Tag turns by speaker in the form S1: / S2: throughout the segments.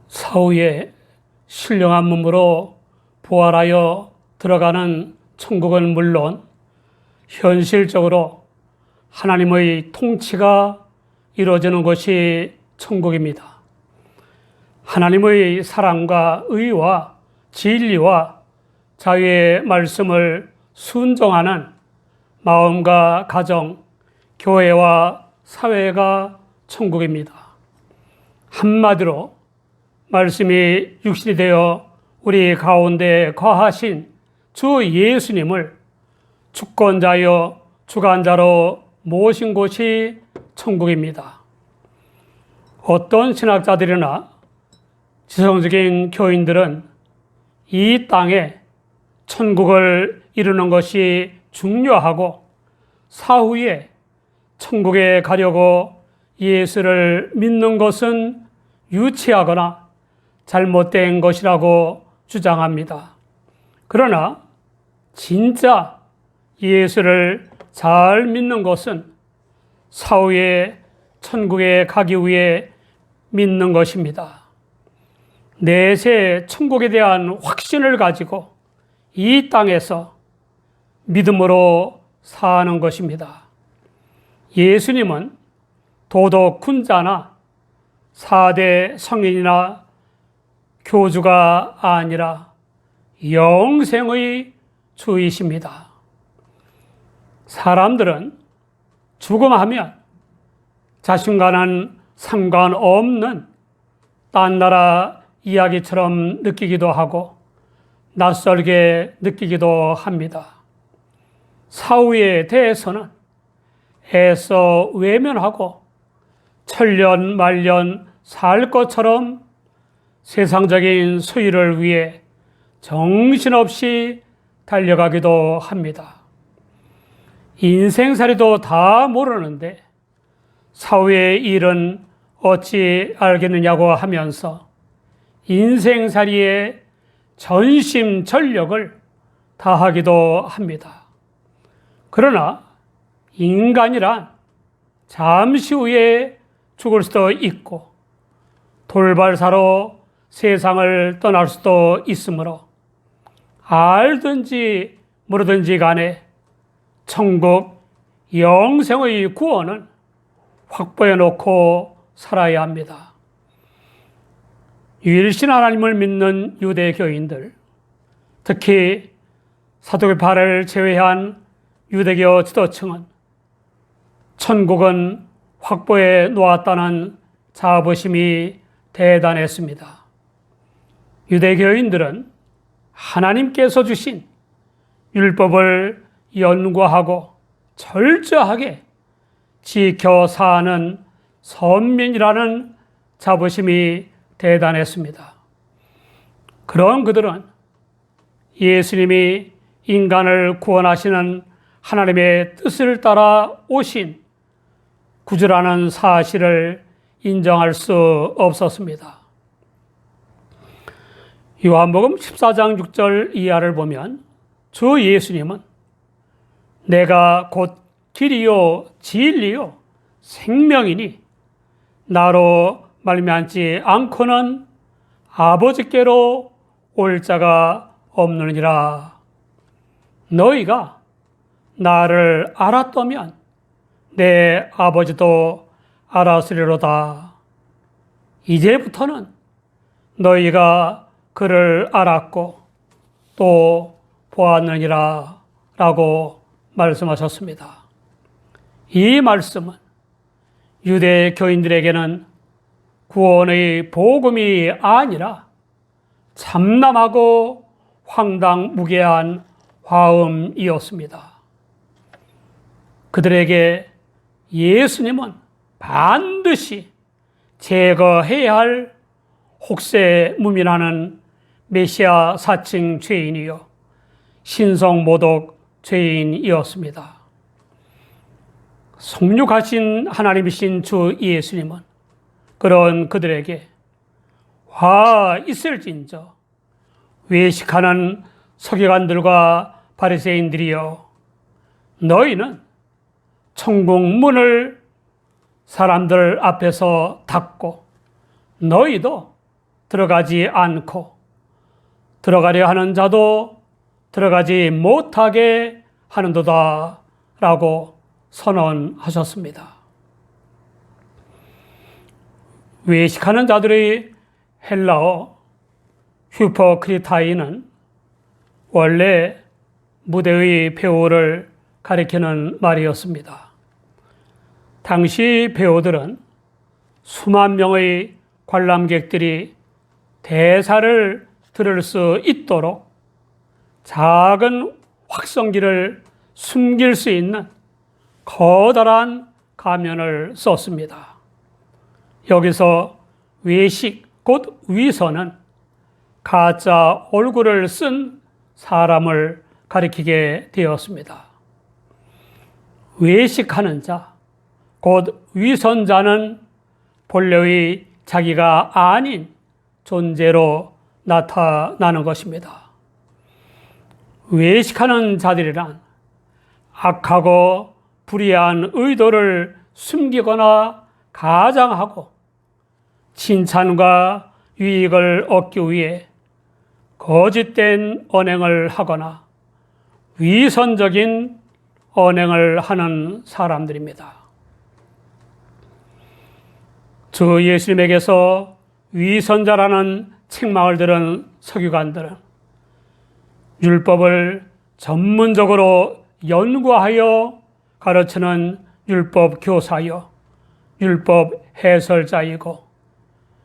S1: 사후에 신령한 몸으로 부활하여 들어가는 천국은 물론 현실적으로 하나님의 통치가 이루어지는 곳이 천국입니다. 하나님의 사랑과 의와 진리와 자유의 말씀을 순종하는 마음과 가정, 교회와 사회가 천국입니다. 한마디로 말씀이 육신이 되어 우리 가운데 거하신 주 예수님을 주권자여 주관자로 모신 곳이 천국입니다. 어떤 신학자들이나 지성적인 교인들은 이 땅에 천국을 이루는 것이 중요하고 사후에 천국에 가려고 예수를 믿는 것은 유치하거나 잘못된 것이라고 주장합니다. 그러나 진짜 예수를 잘 믿는 것은 사후에 천국에 가기 위해 믿는 것입니다. 내세 천국에 대한 확신을 가지고 이 땅에서 믿음으로 사는 것입니다. 예수님은 도덕 군자나 4대 성인이나 교주가 아니라 영생의 주이십니다. 사람들은 죽음하면 자신과는 상관없는 딴 나라 이야기처럼 느끼기도 하고 낯설게 느끼기도 합니다. 사후에 대해서는 애써 외면하고 천년 만년 살 것처럼 세상적인 소유를 위해 정신없이 달려가기도 합니다. 인생살이도 다 모르는데 사후의 일은 어찌 알겠느냐고 하면서 인생살이에 전심전력을 다하기도 합니다. 그러나 인간이란 잠시 후에 죽을 수도 있고 돌발사로 세상을 떠날 수도 있으므로 알든지 모르든지 간에 천국 영생의 구원은 확보해 놓고 살아야 합니다. 유일신 하나님을 믿는 유대교인들, 특히 사도계파를 제외한 유대교 지도층은 천국은 확보해 놓았다는 자부심이 대단했습니다. 유대교인들은 하나님께서 주신 율법을 연구하고 철저하게 지켜 사는 선민이라는 자부심이 대단했습니다. 그런 그들은 예수님이 인간을 구원하시는 하나님의 뜻을 따라 오신 구주라는 사실을 인정할 수 없었습니다. 요한복음 14장 6절 이하를 보면 주 예수님은 내가 곧 길이요 진리요 생명이니 나로 말미암지 않고는 아버지께로 올 자가 없느니라. 너희가 나를 알았다면 내 아버지도 알았으리로다. 이제부터는 너희가 그를 알았고 또 보았느니라 라고 말씀하셨습니다. 이 말씀은 유대 교인들에게는 구원의 복음이 아니라 참담하고 황당무계한 화음이었습니다. 그들에게 예수님은 반드시 제거해야 할 혹세무민하는 메시아 사칭 죄인이요 신성모독 죄인이었습니다. 성육하신 하나님이신 주 예수님은 그런 그들에게 화 있을진저 외식하는 서기관들과 바리새인들이여 너희는 천국 문을 사람들 앞에서 닫고 너희도 들어가지 않고 들어가려 하는 자도 들어가지 못하게 하는도다 라고 선언하셨습니다. 외식하는 자들의 헬라어 휴퍼크리타이는 원래 무대의 배우를 가리키는 말이었습니다. 당시 배우들은 수만 명의 관람객들이 대사를 들을 수 있도록 작은 확성기를 숨길 수 있는 커다란 가면을 썼습니다. 여기서 외식, 곧 위선은 가짜 얼굴을 쓴 사람을 가리키게 되었습니다. 외식하는 자, 곧 위선자는 본래의 자기가 아닌 존재로 나타나는 것입니다. 외식하는 자들이란 악하고 불의한 의도를 숨기거나 가장하고 칭찬과 유익을 얻기 위해 거짓된 언행을 하거나 위선적인 언행을 하는 사람들입니다. 주 예수님에게서 위선자라는 책망을 들은 서기관들은 율법을 전문적으로 연구하여 가르치는 율법 교사여 율법 해설자이고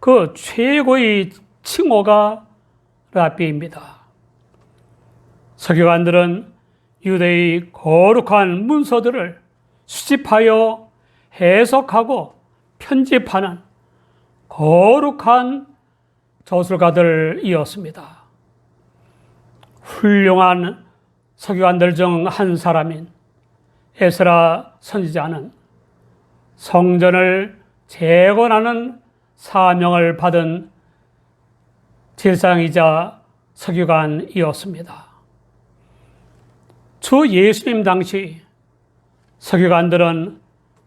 S1: 그 최고의 칭호가 랍비입니다. 서기관들은 유대의 거룩한 문서들을 수집하여 해석하고 편집하는 거룩한 저술가들이었습니다. 훌륭한 서기관들 중 한 사람인 에스라 선지자는 성전을 재건하는 사명을 받은 제사장이자 서기관이었습니다. 주 예수님 당시 서기관들은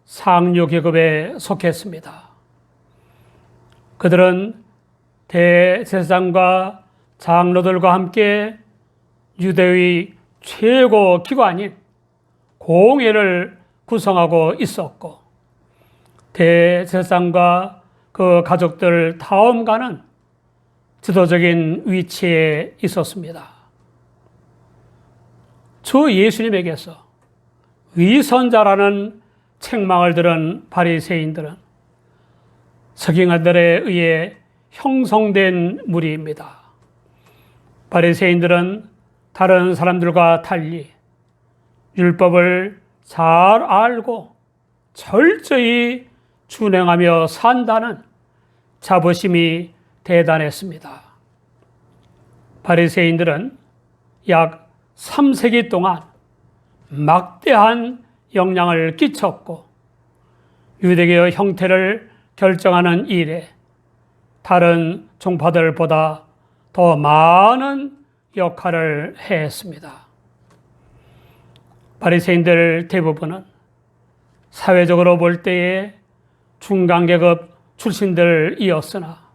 S1: 상류 계급에 속했습니다. 그들은 대제사장과 장로들과 함께 유대의 최고 기관인 공회를 구성하고 있었고 대제사장과 그 가족들 다음가는 지도적인 위치에 있었습니다. 주 예수님에게서 위선자라는 책망을 들은 바리새인들은 서기관들에 의해 형성된 무리입니다. 바리새인들은 다른 사람들과 달리 율법을 잘 알고 철저히 준행하며 산다는 자부심이 대단했습니다. 바리새인들은 약 3세기 동안 막대한 영향을 끼쳤고 유대교의 형태를 결정하는 일에 다른 종파들보다 더 많은 역할을 했습니다. 바리새인들 대부분은 사회적으로 볼 때에 중간계급 출신들이었으나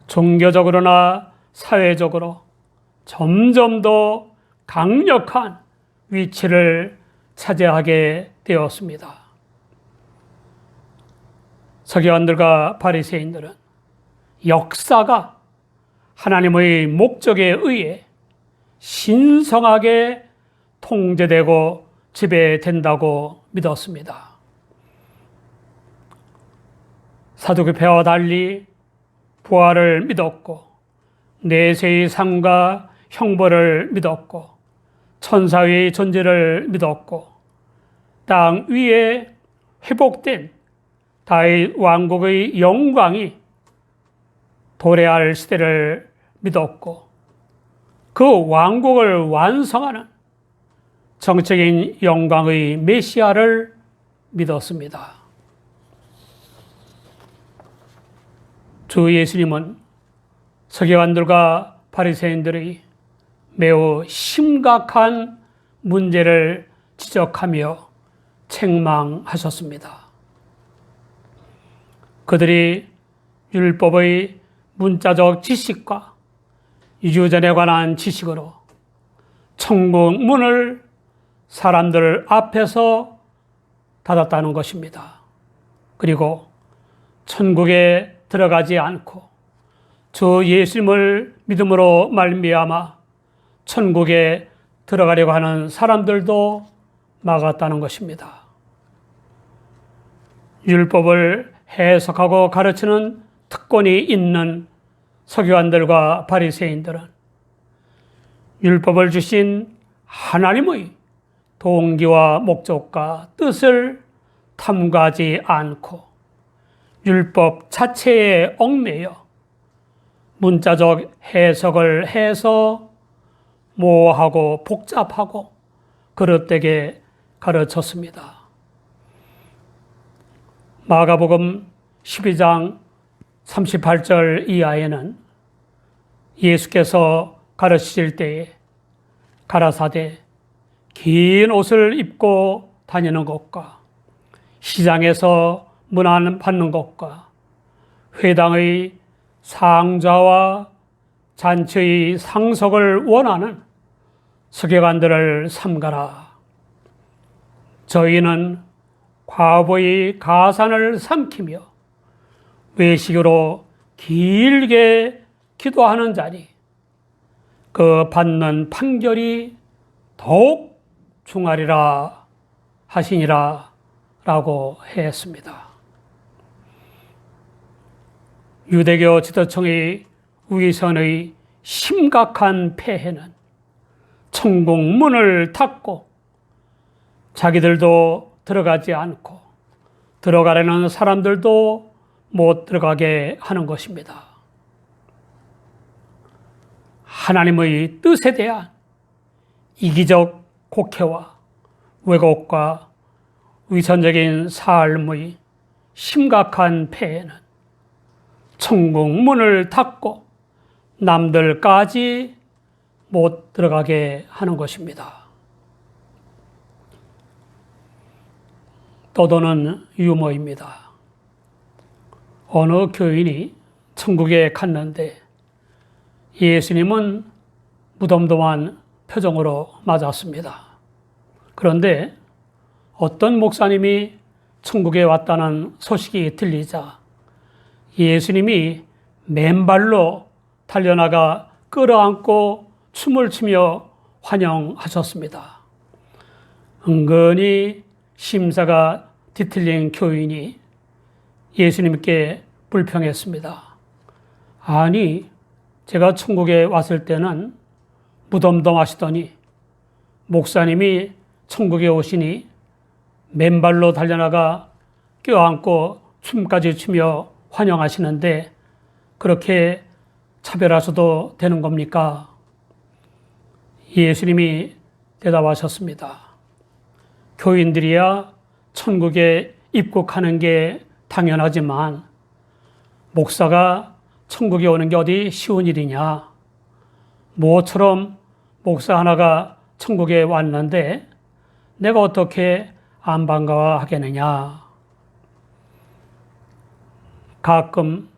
S1: 종교적으로나 사회적으로 점점 더 강력한 위치를 차지하게 되었습니다. 서기관들과 바리새인들은 역사가 하나님의 목적에 의해 신성하게 통제되고 지배된다고 믿었습니다. 사두개파와 달리 부활을 믿었고 내세의 삶과 형벌을 믿었고 천사의 존재를 믿었고 땅 위에 회복된 다윗 왕국의 영광이 도래할 시대를 믿었고 그 왕국을 완성하는 정적인 영광의 메시아를 믿었습니다. 주 예수님은 서기관들과 바리새인들의 매우 심각한 문제를 지적하며 책망하셨습니다. 그들이 율법의 문자적 지식과 유전에 관한 지식으로 천국 문을 사람들 앞에서 닫았다는 것입니다. 그리고 천국에 들어가지 않고 주 예수님을 믿음으로 말미암아 천국에 들어가려고 하는 사람들도 막았다는 것입니다. 율법을 해석하고 가르치는 특권이 있는 서기관들과 바리새인들은 율법을 주신 하나님의 동기와 목적과 뜻을 탐구하지 않고 율법 자체에 얽매여 문자적 해석을 해서 모호하고 복잡하고 그릇되게 가르쳤습니다. 마가복음 12장 38절 이하에는 예수께서 가르치실 때에 가라사대 긴 옷을 입고 다니는 것과 시장에서 문안 받는 것과 회당의 상좌와 잔치의 상석을 원하는 서기관들을 삼가라. 저희는 과부의 가산을 삼키며 외식으로 길게 기도하는 자니 그 받는 판결이 더욱 중하리라 하시니라 라고 했습니다. 유대교 지도층의 위선의 심각한 폐해는 천국 문을 닫고 자기들도 들어가지 않고 들어가려는 사람들도 못 들어가게 하는 것입니다. 하나님의 뜻에 대한 이기적 곡해와 왜곡과 위선적인 삶의 심각한 폐해는 천국 문을 닫고 남들까지 못 들어가게 하는 것입니다. 떠도는 유머입니다. 어느 교인이 천국에 갔는데 예수님은 무덤덤한 표정으로 맞았습니다. 그런데 어떤 목사님이 천국에 왔다는 소식이 들리자 예수님이 맨발로 달려나가 끌어안고 춤을 추며 환영하셨습니다. 은근히 심사가 뒤틀린 교인이 예수님께 불평했습니다. 아니, 제가 천국에 왔을 때는 무덤덤하시더니 목사님이 천국에 오시니 맨발로 달려나가 껴안고 춤까지 추며 환영하시는데 그렇게 차별하셔도 되는 겁니까? 예수님이 대답하셨습니다. 교인들이야 천국에 입국하는 게 당연하지만 목사가 천국에 오는 게 어디 쉬운 일이냐? 모처럼 목사 하나가 천국에 왔는데 내가 어떻게 안 반가워하겠느냐? 가끔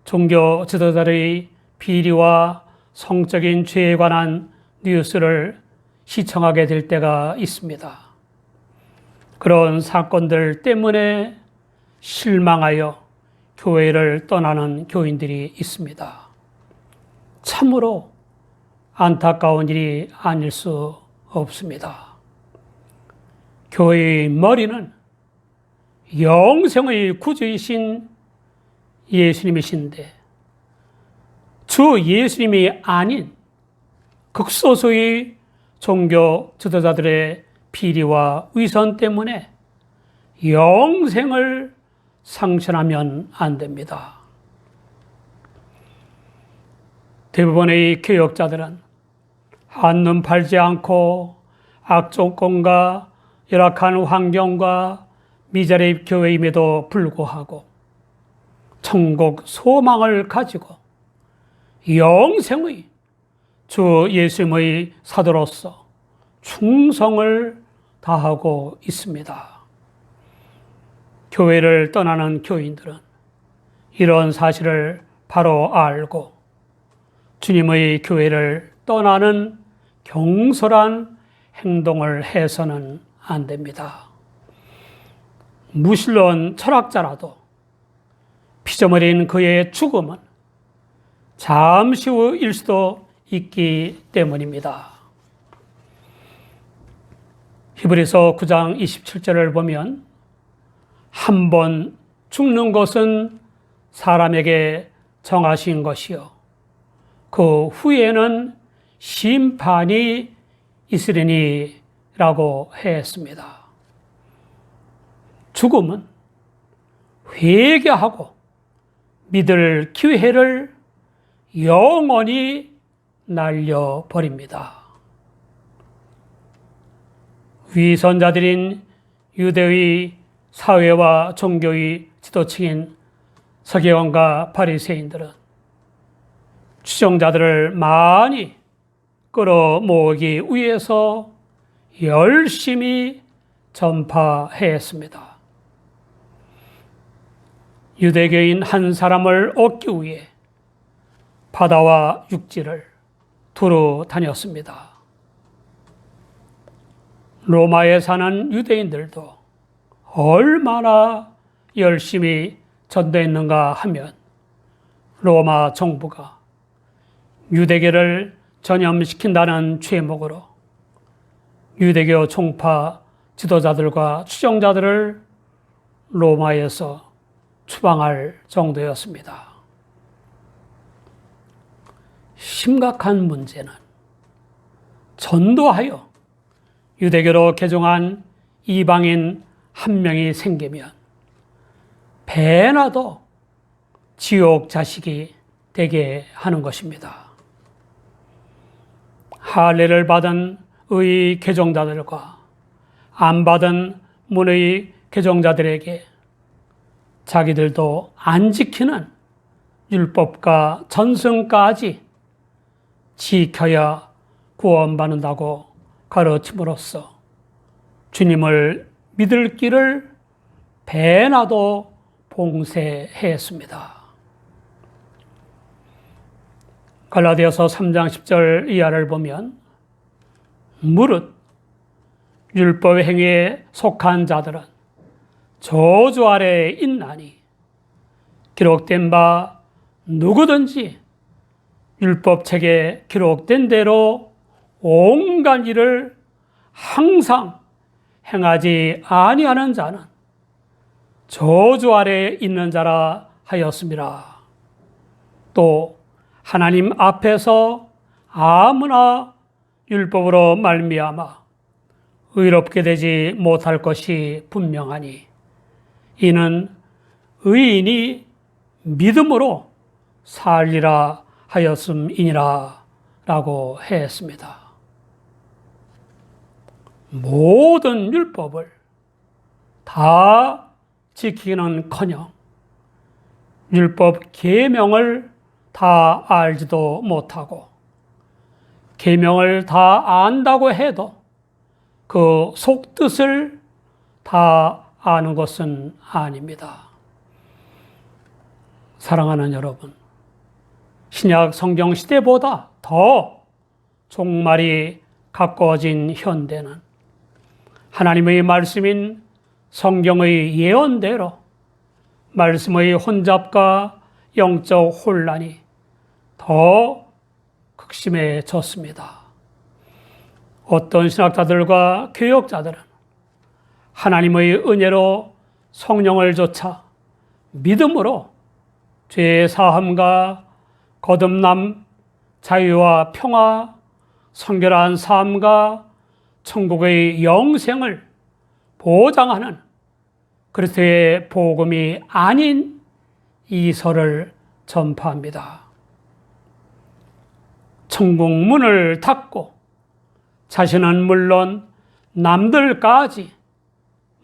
S1: 종교 지도자들의 비리와 성적인 죄에 관한 뉴스를 시청하게 될 때가 있습니다. 그런 사건들 때문에 실망하여 교회를 떠나는 교인들이 있습니다. 참으로 안타까운 일이 아닐 수 없습니다. 교회의 머리는 영생의 구주이신 예수님이신데 주 예수님이 아닌 극소수의 종교 지도자들의 비리와 위선 때문에 영생을 상실하면 안 됩니다. 대부분의 교역자들은 한눈 팔지 않고 악조건과 열악한 환경과 미자립 교회임에도 불구하고 천국 소망을 가지고 영생의 주 예수님의 사도로서 충성을 다하고 있습니다. 교회를 떠나는 교인들은 이런 사실을 바로 알고 주님의 교회를 떠나는 경솔한 행동을 해서는 안 됩니다. 무신론 철학자라도 피조물인 그의 죽음은 잠시 후일 수도 있기 때문입니다. 히브리서 9장 27절을 보면 한 번 죽는 것은 사람에게 정하신 것이요 그 후에는 심판이 있으리니 라고 했습니다. 죽음은 회개하고 믿을 기회를 영원히 날려버립니다. 위선자들인 유대의 사회와 종교의 지도층인 서기관과 바리새인들은 추종자들을 많이 끌어모으기 위해서 열심히 전파했습니다. 유대교인 한 사람을 얻기 위해 바다와 육지를 두루 다녔습니다. 로마에 사는 유대인들도 얼마나 열심히 전도했는가 하면 로마 정부가 유대교를 전염시킨다는 죄목으로 유대교 종파 지도자들과 추종자들을 로마에서 추방할 정도였습니다. 심각한 문제는 전도하여 유대교로 개종한 이방인 한 명이 생기면 배나도 지옥 자식이 되게 하는 것입니다. 할례를 받은 의 개종자들과 안 받은 문의 개종자들에게 자기들도 안 지키는 율법과 전승까지 지켜야 구원받는다고 가르침으로써 주님을 믿을 길을 배나도 봉쇄했습니다. 갈라디아서 3장 10절 이하를 보면 무릇 율법의 행위에 속한 자들은 저주 아래에 있나니 기록된 바 누구든지 율법책에 기록된 대로 온갖 일을 항상 행하지 아니하는 자는 저주 아래에 있는 자라 하였습니다. 또 하나님 앞에서 아무나 율법으로 말미암아 의롭게 되지 못할 것이 분명하니 이는 의인이 믿음으로 살리라 하였음이니라 라고 했습니다. 모든 율법을 다 지키기는커녕 율법 계명을 다 알지도 못하고 계명을 다 안다고 해도 그 속뜻을 다 아는 것은 아닙니다. 사랑하는 여러분, 신약 성경 시대보다 더 종말이 가까워진 현대는 하나님의 말씀인 성경의 예언대로 말씀의 혼잡과 영적 혼란이 더 극심해졌습니다. 어떤 신학자들과 교역자들은 하나님의 은혜로 성령을 조차 믿음으로 죄의 사함과 거듭남, 자유와 평화, 성결한 삶과 천국의 영생을 보장하는 그리스도의 복음이 아닌 이설을 전파합니다. 천국 문을 닫고 자신은 물론 남들까지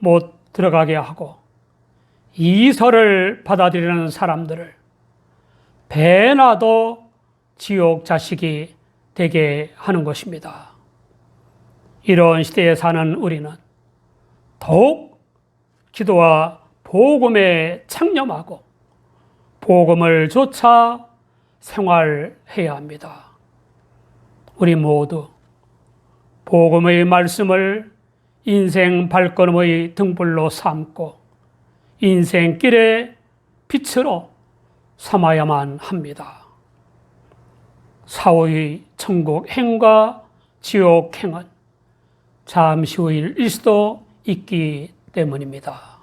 S1: 못 들어가게 하고 이설을 받아들이는 사람들을 배나도 지옥 자식이 되게 하는 것입니다. 이런 시대에 사는 우리는 더욱 기도와 복음에 창념하고 복음을 조차 생활해야 합니다. 우리 모두 복음의 말씀을 인생 발걸음의 등불로 삼고 인생길의 빛으로 삼아야만 합니다. 사후의 천국 행과 지옥 행은 잠시 후일 수도 있기 때문입니다.